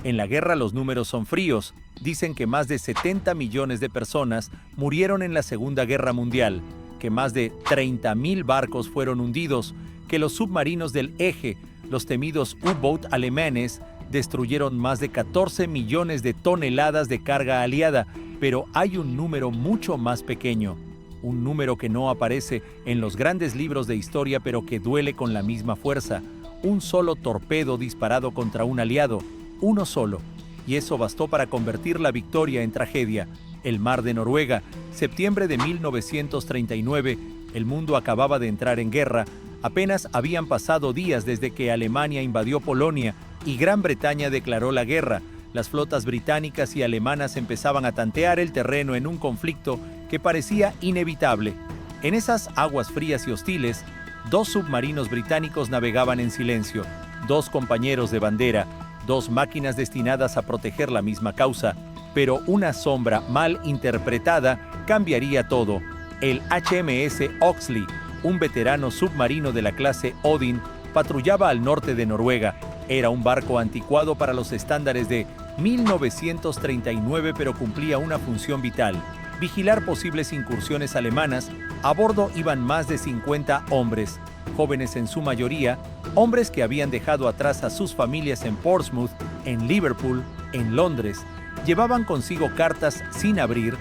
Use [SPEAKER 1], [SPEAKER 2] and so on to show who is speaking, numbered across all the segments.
[SPEAKER 1] En la guerra los números son fríos. Dicen que más de 70 millones de personas murieron en la Segunda Guerra Mundial, que más de 30.000 barcos fueron hundidos, que los submarinos del Eje, los temidos U-Boat alemanes, destruyeron más de 14 millones de toneladas de carga aliada, pero hay un número mucho más pequeño, un número que no aparece en los grandes libros de historia pero que duele con la misma fuerza. Un solo torpedo disparado contra un aliado, uno solo, y eso bastó para convertir la victoria en tragedia. El mar de Noruega, septiembre de 1939, el mundo acababa de entrar en guerra, apenas habían pasado días desde que Alemania invadió Polonia y Gran Bretaña declaró la guerra. Las flotas británicas y alemanas empezaban a tantear el terreno en un conflicto que parecía inevitable. En esas aguas frías y hostiles, 2 submarinos británicos navegaban en silencio, 2 compañeros de bandera, 2 máquinas destinadas a proteger la misma causa, pero una sombra mal interpretada cambiaría todo. El HMS Oxley, un veterano submarino de la clase Odin, patrullaba al norte de Noruega. Era un barco anticuado para los estándares de 1939, pero cumplía una función vital: vigilar posibles incursiones alemanas. A bordo iban más de 50 hombres, jóvenes en su mayoría, hombres que habían dejado atrás a sus familias en Portsmouth, en Liverpool, en Londres. Llevaban consigo cartas sin abrir,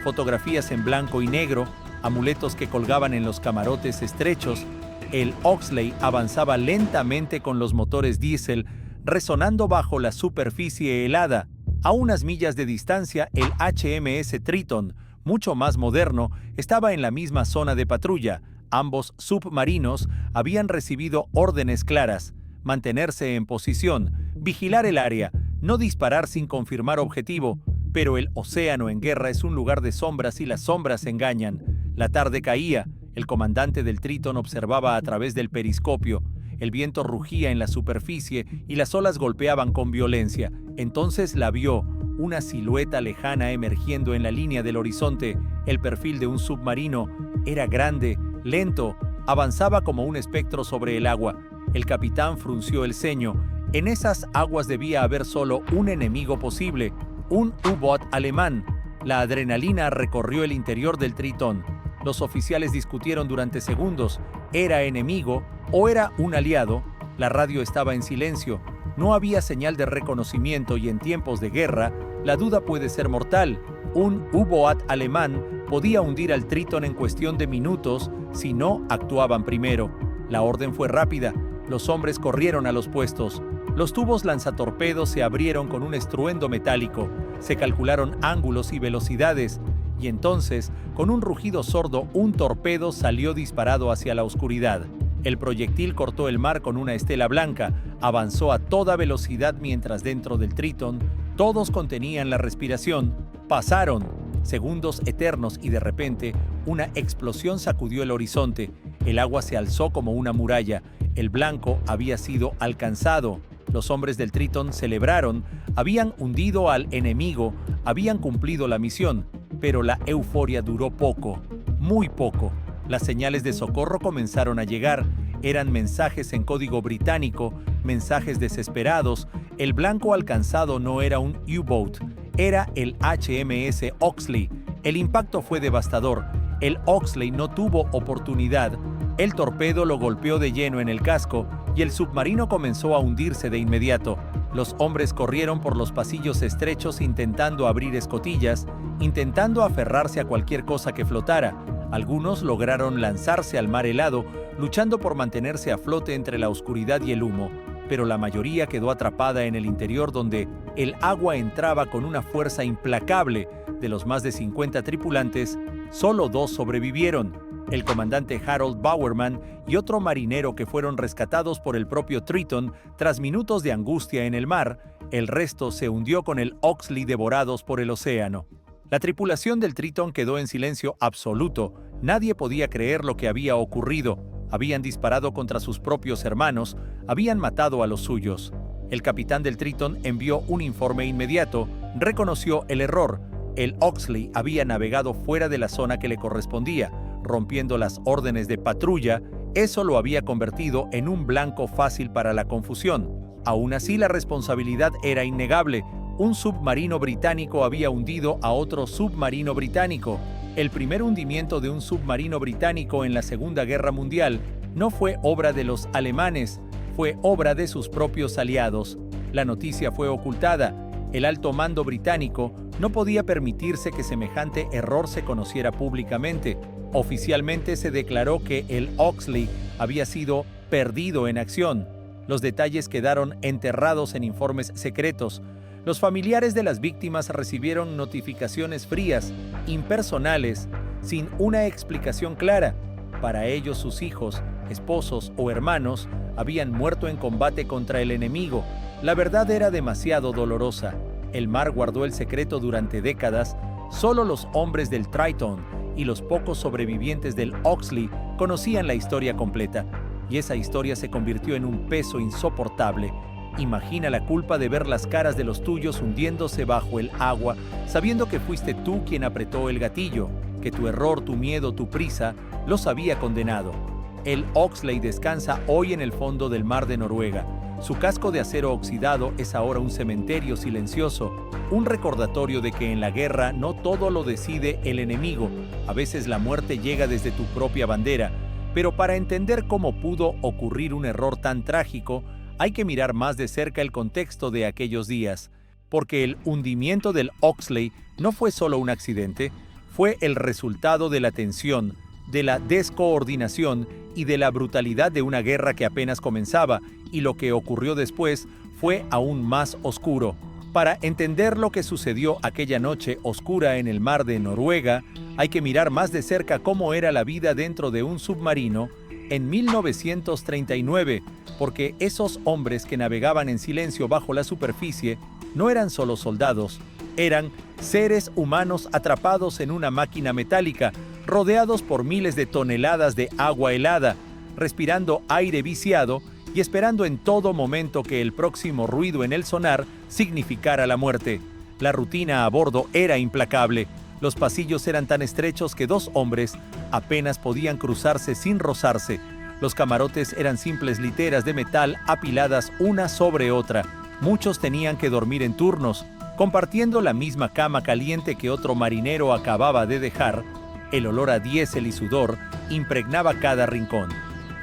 [SPEAKER 1] fotografías en blanco y negro, amuletos que colgaban en los camarotes estrechos. El Oxley avanzaba lentamente con los motores diésel resonando bajo la superficie helada. A unas millas de distancia, el HMS Triton, mucho más moderno, estaba en la misma zona de patrulla. Ambos submarinos habían recibido órdenes claras: mantenerse en posición, vigilar el área, no disparar sin confirmar objetivo. Pero el océano en guerra es un lugar de sombras y las sombras engañan. La tarde caía. El comandante del Triton observaba a través del periscopio. El viento rugía en la superficie y las olas golpeaban con violencia. Entonces la vio, una silueta lejana emergiendo en la línea del horizonte. El perfil de un submarino era grande, lento, avanzaba como un espectro sobre el agua. El capitán frunció el ceño. En esas aguas debía haber solo un enemigo posible: un U-Boat alemán. La adrenalina recorrió el interior del Tritón. Los oficiales discutieron durante segundos. ¿Era enemigo o era un aliado? La radio estaba en silencio. No había señal de reconocimiento y en tiempos de guerra, la duda puede ser mortal. Un U-Boat alemán podía hundir al Triton en cuestión de minutos si no actuaban primero. La orden fue rápida. Los hombres corrieron a los puestos. Los tubos lanzatorpedos se abrieron con un estruendo metálico. Se calcularon ángulos y velocidades. Y entonces, con un rugido sordo, un torpedo salió disparado hacia la oscuridad. El proyectil cortó el mar con una estela blanca, avanzó a toda velocidad mientras dentro del Triton todos contenían la respiración. Pasaron segundos eternos y de repente una explosión sacudió el horizonte. El agua se alzó como una muralla. El blanco había sido alcanzado. Los hombres del Triton celebraron, habían hundido al enemigo, habían cumplido la misión. Pero la euforia duró poco, muy poco. Las señales de socorro comenzaron a llegar. Eran mensajes en código británico, mensajes desesperados. El blanco alcanzado no era un U-Boat, era el HMS Oxley. El impacto fue devastador. El Oxley no tuvo oportunidad. El torpedo lo golpeó de lleno en el casco y el submarino comenzó a hundirse de inmediato. Los hombres corrieron por los pasillos estrechos intentando abrir escotillas, intentando aferrarse a cualquier cosa que flotara. Algunos lograron lanzarse al mar helado, luchando por mantenerse a flote entre la oscuridad y el humo, pero la mayoría quedó atrapada en el interior, donde el agua entraba con una fuerza implacable. De los más de 50 tripulantes, solo 2 sobrevivieron: el comandante Harold Bowerman y otro marinero, que fueron rescatados por el propio Triton tras minutos de angustia en el mar. El resto se hundió con el Oxley devorados por el océano. La tripulación del Triton quedó en silencio absoluto. Nadie podía creer lo que había ocurrido. Habían disparado contra sus propios hermanos, habían matado a los suyos. El capitán del Triton envió un informe inmediato, reconoció el error. El Oxley había navegado fuera de la zona que le correspondía, rompiendo las órdenes de patrulla. Eso lo había convertido en un blanco fácil para la confusión. Aún así, la responsabilidad era innegable. Un submarino británico había hundido a otro submarino británico. El primer hundimiento de un submarino británico en la Segunda Guerra Mundial no fue obra de los alemanes, fue obra de sus propios aliados. La noticia fue ocultada. El alto mando británico no podía permitirse que semejante error se conociera públicamente. Oficialmente se declaró que el Oxley había sido perdido en acción. Los detalles quedaron enterrados en informes secretos. Los familiares de las víctimas recibieron notificaciones frías, impersonales, sin una explicación clara. Para ellos, sus hijos, esposos o hermanos habían muerto en combate contra el enemigo. La verdad era demasiado dolorosa. El mar guardó el secreto durante décadas. Solo los hombres del Triton y los pocos sobrevivientes del Oxley conocían la historia completa. Y esa historia se convirtió en un peso insoportable. Imagina la culpa de ver las caras de los tuyos hundiéndose bajo el agua, sabiendo que fuiste tú quien apretó el gatillo, que tu error, tu miedo, tu prisa los había condenado. El Oxley descansa hoy en el fondo del mar de Noruega. Su casco de acero oxidado es ahora un cementerio silencioso, un recordatorio de que en la guerra no todo lo decide el enemigo. A veces la muerte llega desde tu propia bandera. Pero para entender cómo pudo ocurrir un error tan trágico, hay que mirar más de cerca el contexto de aquellos días, porque el hundimiento del Oxley no fue solo un accidente, fue el resultado de la tensión, de la descoordinación y de la brutalidad de una guerra que apenas comenzaba, y lo que ocurrió después fue aún más oscuro. Para entender lo que sucedió aquella noche oscura en el mar de Noruega, hay que mirar más de cerca cómo era la vida dentro de un submarino en 1939, porque esos hombres que navegaban en silencio bajo la superficie no eran solo soldados, eran seres humanos atrapados en una máquina metálica, rodeados por miles de toneladas de agua helada, respirando aire viciado y esperando en todo momento que el próximo ruido en el sonar significara la muerte. La rutina a bordo era implacable. Los pasillos eran tan estrechos que dos hombres apenas podían cruzarse sin rozarse. Los camarotes eran simples literas de metal apiladas una sobre otra. Muchos tenían que dormir en turnos, compartiendo la misma cama caliente que otro marinero acababa de dejar. El olor a diésel y sudor impregnaba cada rincón.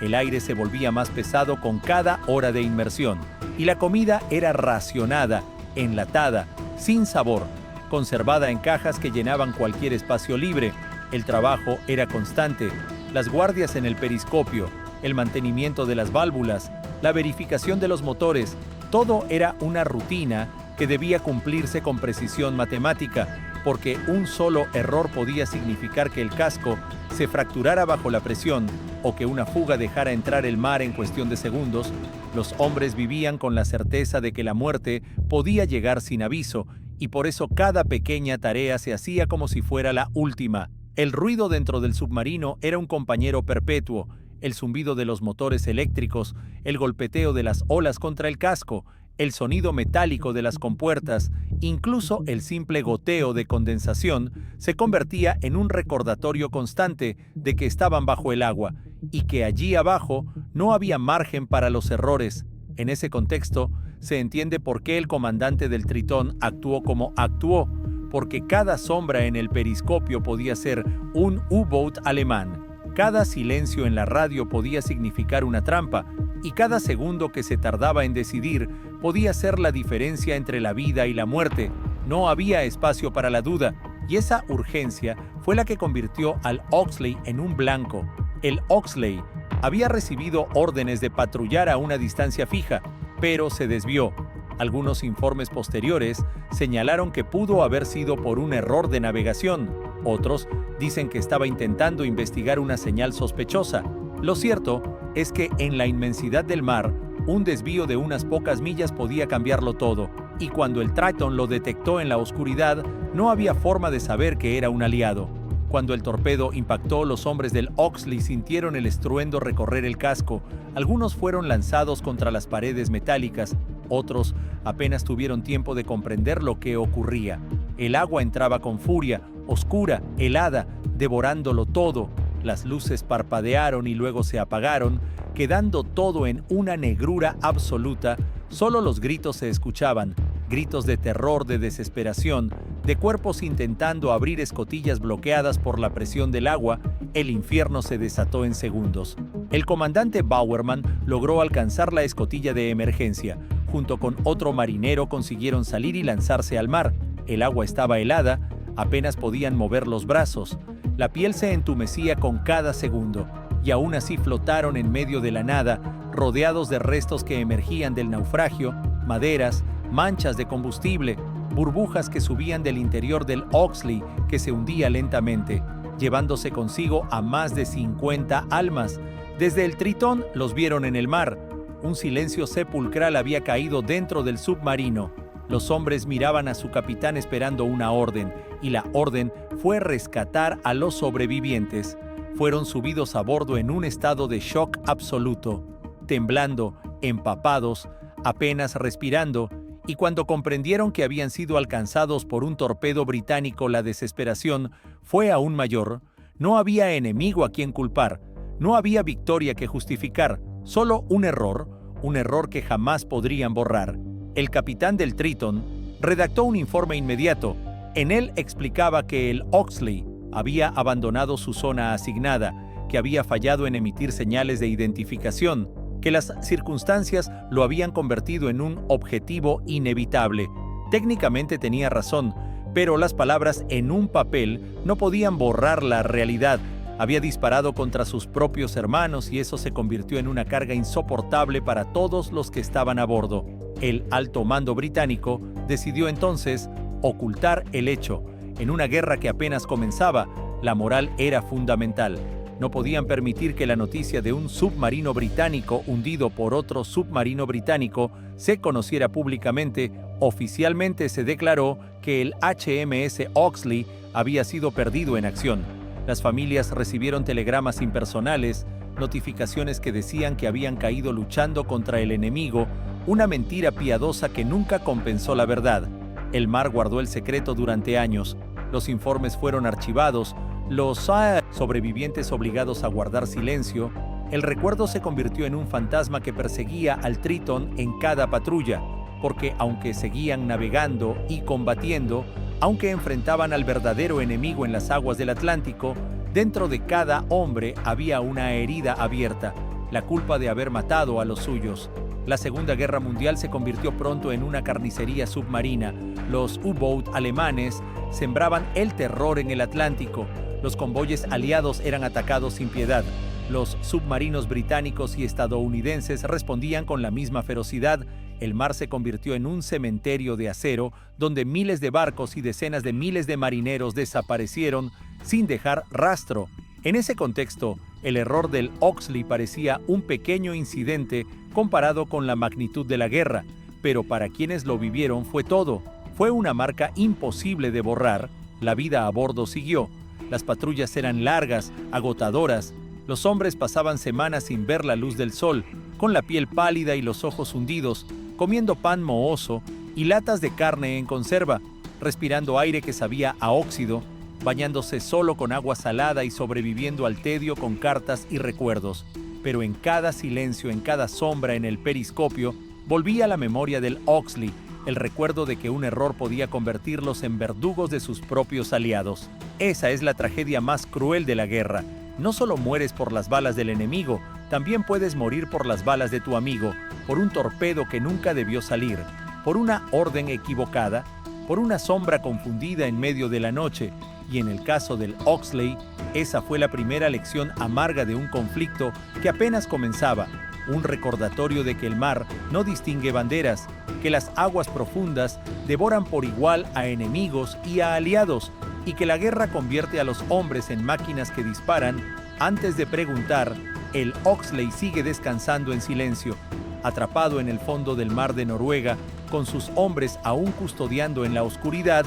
[SPEAKER 1] El aire se volvía más pesado con cada hora de inmersión, y la comida era racionada, enlatada, sin sabor, conservada en cajas que llenaban cualquier espacio libre. El trabajo era constante, las guardias en el periscopio, el mantenimiento de las válvulas, la verificación de los motores, todo era una rutina que debía cumplirse con precisión matemática, porque un solo error podía significar que el casco se fracturara bajo la presión o que una fuga dejara entrar el mar en cuestión de segundos. Los hombres vivían con la certeza de que la muerte podía llegar sin aviso, y por eso cada pequeña tarea se hacía como si fuera la última. El ruido dentro del submarino era un compañero perpetuo, el zumbido de los motores eléctricos, el golpeteo de las olas contra el casco, el sonido metálico de las compuertas, incluso el simple goteo de condensación, se convertía en un recordatorio constante de que estaban bajo el agua y que allí abajo no había margen para los errores. En ese contexto, se entiende por qué el comandante del Tritón actuó como actuó, porque cada sombra en el periscopio podía ser un U-boat alemán. Cada silencio en la radio podía significar una trampa, y cada segundo que se tardaba en decidir podía ser la diferencia entre la vida y la muerte. No había espacio para la duda, y esa urgencia fue la que convirtió al Oxley en un blanco. El Oxley había recibido órdenes de patrullar a una distancia fija, pero se desvió. Algunos informes posteriores señalaron que pudo haber sido por un error de navegación. Otros dicen que estaba intentando investigar una señal sospechosa. Lo cierto es que en la inmensidad del mar, un desvío de unas pocas millas podía cambiarlo todo, y cuando el Triton lo detectó en la oscuridad, no había forma de saber que era un aliado. Cuando el torpedo impactó, los hombres del Oxley sintieron el estruendo recorrer el casco. Algunos fueron lanzados contra las paredes metálicas, otros apenas tuvieron tiempo de comprender lo que ocurría. El agua entraba con furia, oscura, helada, devorándolo todo. Las luces parpadearon y luego se apagaron, quedando todo en una negrura absoluta. Solo los gritos se escuchaban, gritos de terror, de desesperación, de cuerpos intentando abrir escotillas bloqueadas por la presión del agua. El infierno se desató en segundos. El comandante Bowerman logró alcanzar la escotilla de emergencia. Junto con otro marinero consiguieron salir y lanzarse al mar. El agua estaba helada, apenas podían mover los brazos. La piel se entumecía con cada segundo, y aún así flotaron en medio de la nada, rodeados de restos que emergían del naufragio, maderas, manchas de combustible, burbujas que subían del interior del Oxley, que se hundía lentamente, llevándose consigo a más de 50 almas. Desde el Tritón los vieron en el mar. Un silencio sepulcral había caído dentro del submarino. Los hombres miraban a su capitán esperando una orden, y la orden fue rescatar a los sobrevivientes. Fueron subidos a bordo en un estado de shock absoluto, temblando, empapados, apenas respirando, y cuando comprendieron que habían sido alcanzados por un torpedo británico, la desesperación fue aún mayor. No había enemigo a quien culpar, no había victoria que justificar, solo un error que jamás podrían borrar. El capitán del Triton redactó un informe inmediato. En él explicaba que el Oxley había abandonado su zona asignada, que había fallado en emitir señales de identificación, que las circunstancias lo habían convertido en un objetivo inevitable. Técnicamente tenía razón, pero las palabras en un papel no podían borrar la realidad. Había disparado contra sus propios hermanos y eso se convirtió en una carga insoportable para todos los que estaban a bordo. El alto mando británico decidió entonces ocultar el hecho. En una guerra que apenas comenzaba, la moral era fundamental. No podían permitir que la noticia de un submarino británico hundido por otro submarino británico se conociera públicamente. Oficialmente se declaró que el HMS Oxley había sido perdido en acción. Las familias recibieron telegramas impersonales, notificaciones que decían que habían caído luchando contra el enemigo, una mentira piadosa que nunca compensó la verdad. El mar guardó el secreto durante años. Los informes fueron archivados, los sobrevivientes obligados a guardar silencio. El recuerdo se convirtió en un fantasma que perseguía al Tritón en cada patrulla, porque aunque seguían navegando y combatiendo, aunque enfrentaban al verdadero enemigo en las aguas del Atlántico, dentro de cada hombre había una herida abierta, la culpa de haber matado a los suyos. La Segunda Guerra Mundial se convirtió pronto en una carnicería submarina. Los U-boat alemanes sembraban el terror en el Atlántico. Los convoyes aliados eran atacados sin piedad. Los submarinos británicos y estadounidenses respondían con la misma ferocidad. El mar se convirtió en un cementerio de acero, donde miles de barcos y decenas de miles de marineros desaparecieron sin dejar rastro. En ese contexto, el error del Oxley parecía un pequeño incidente comparado con la magnitud de la guerra, pero para quienes lo vivieron fue todo. Fue una marca imposible de borrar. La vida a bordo siguió. Las patrullas eran largas, agotadoras. Los hombres pasaban semanas sin ver la luz del sol, con la piel pálida y los ojos hundidos, comiendo pan mohoso y latas de carne en conserva, respirando aire que sabía a óxido, bañándose solo con agua salada y sobreviviendo al tedio con cartas y recuerdos. Pero en cada silencio, en cada sombra en el periscopio, volvía la memoria del Oxley, el recuerdo de que un error podía convertirlos en verdugos de sus propios aliados. Esa es la tragedia más cruel de la guerra. No solo mueres por las balas del enemigo, también puedes morir por las balas de tu amigo, por un torpedo que nunca debió salir, por una orden equivocada, por una sombra confundida en medio de la noche. Y en el caso del Oxley, esa fue la primera lección amarga de un conflicto que apenas comenzaba, un recordatorio de que el mar no distingue banderas, que las aguas profundas devoran por igual a enemigos y a aliados, y que la guerra convierte a los hombres en máquinas que disparan antes de preguntar. El Oxley sigue descansando en silencio, atrapado en el fondo del mar de Noruega, con sus hombres aún custodiando en la oscuridad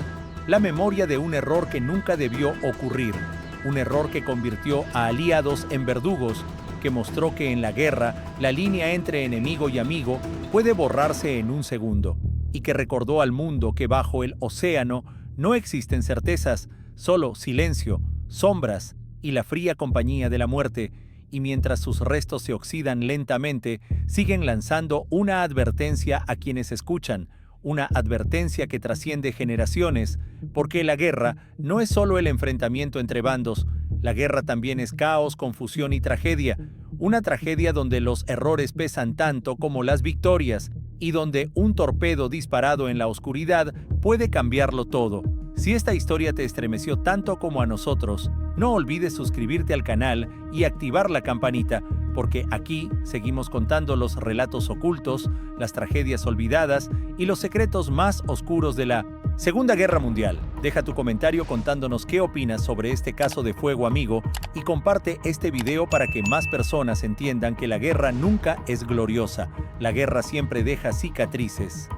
[SPEAKER 1] la memoria de un error que nunca debió ocurrir, un error que convirtió a aliados en verdugos, que mostró que en la guerra la línea entre enemigo y amigo puede borrarse en un segundo, y que recordó al mundo que bajo el océano no existen certezas, solo silencio, sombras y la fría compañía de la muerte, y mientras sus restos se oxidan lentamente, siguen lanzando una advertencia a quienes escuchan, una advertencia que trasciende generaciones, porque la guerra no es solo el enfrentamiento entre bandos, la guerra también es caos, confusión y tragedia, una tragedia donde los errores pesan tanto como las victorias, y donde un torpedo disparado en la oscuridad puede cambiarlo todo. Si esta historia te estremeció tanto como a nosotros, no olvides suscribirte al canal y activar la campanita, porque aquí seguimos contando los relatos ocultos, las tragedias olvidadas y los secretos más oscuros de la Segunda Guerra Mundial. Deja tu comentario contándonos qué opinas sobre este caso de fuego amigo y comparte este video para que más personas entiendan que la guerra nunca es gloriosa. La guerra siempre deja cicatrices.